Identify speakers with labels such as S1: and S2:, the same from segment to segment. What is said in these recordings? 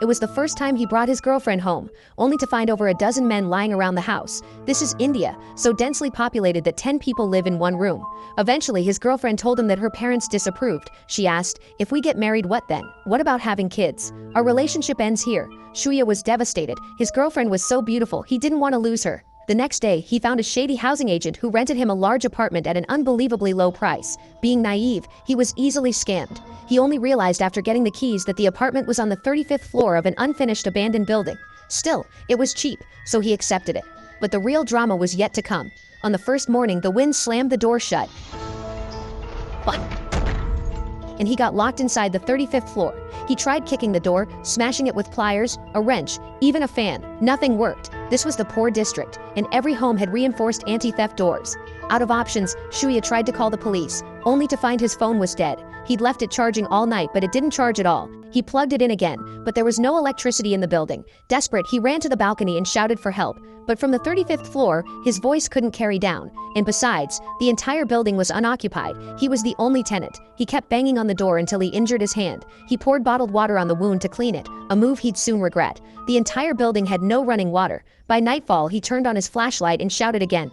S1: It was the first time he brought his girlfriend home, only to find over a dozen men lying around the house. This is India, so densely populated that 10 people live in one room. Eventually, his girlfriend told him that her parents disapproved. She asked, "If we get married, what then? What about having kids? Our relationship ends here." Shuya was devastated. His girlfriend was so beautiful, he didn't want to lose her. The next day, he found a shady housing agent who rented him a large apartment at an unbelievably low price. Being naive, he was easily scammed. He only realized after getting the keys that the apartment was on the 35th floor of an unfinished abandoned building. Still, it was cheap, so he accepted it. But the real drama was yet to come. On the first morning, the wind slammed the door shut, and he got locked inside the 35th floor. He tried kicking the door, smashing it with pliers, a wrench, even a fan. Nothing worked. This was the poor district, and every home had reinforced anti-theft doors. Out of options, Shuya tried to call the police, only to find his phone was dead. He'd left it charging all night, but it didn't charge at all. He plugged it in again, but there was no electricity in the building. Desperate, he ran to the balcony and shouted for help. But from the 35th floor, his voice couldn't carry down. And besides, the entire building was unoccupied. He was the only tenant. He kept banging on the door until he injured his hand. He poured bottled water on the wound to clean it, a move he'd soon regret. The entire building had no running water. By nightfall, he turned on his flashlight and shouted again.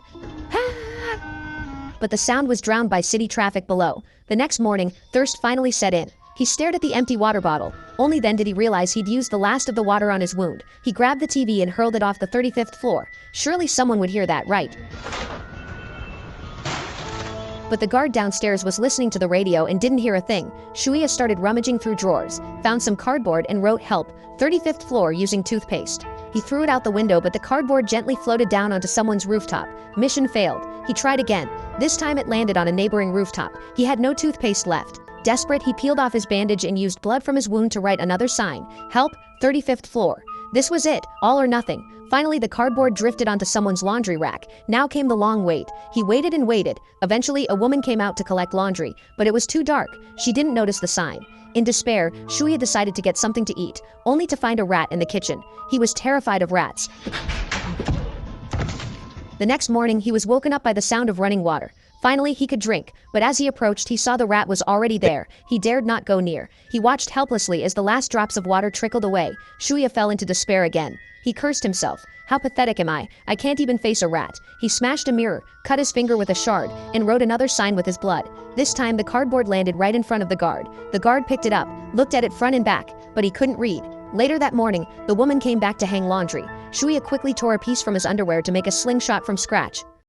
S1: But the sound was drowned by city traffic below. The next morning, thirst finally set in. He stared at the empty water bottle. Only then did he realize he'd used the last of the water on his wound. He grabbed the TV and hurled it off the 35th floor. Surely someone would hear that, right? But the guard downstairs was listening to the radio and didn't hear a thing. Shuya started rummaging through drawers, found some cardboard and wrote "Help, 35th floor" using toothpaste. He threw it out the window, but the cardboard gently floated down onto someone's rooftop. Mission failed. He tried again. This time it landed on a neighboring rooftop. He had no toothpaste left. Desperate, he peeled off his bandage and used blood from his wound to write another sign. "Help, 35th floor." This was it, all or nothing. Finally, the cardboard drifted onto someone's laundry rack. Now came the long wait. He waited and waited. Eventually, a woman came out to collect laundry, but it was too dark. She didn't notice the sign. In despair, Shuya decided to get something to eat, only to find a rat in the kitchen. He was terrified of rats. The next morning, he was woken up by the sound of running water. Finally, he could drink, but as he approached, he saw the rat was already there. He dared not go near. He watched helplessly as the last drops of water trickled away. Shuya fell into despair again. He cursed himself. "How pathetic am I? I can't even face a rat." He smashed a mirror, cut his finger with a shard, and wrote another sign with his blood. This time, the cardboard landed right in front of the guard. The guard picked it up, looked at it front and back, but he couldn't read. Later that morning, the woman came back to hang laundry. Shuya quickly tore a piece from his underwear to make a slingshot from scratch.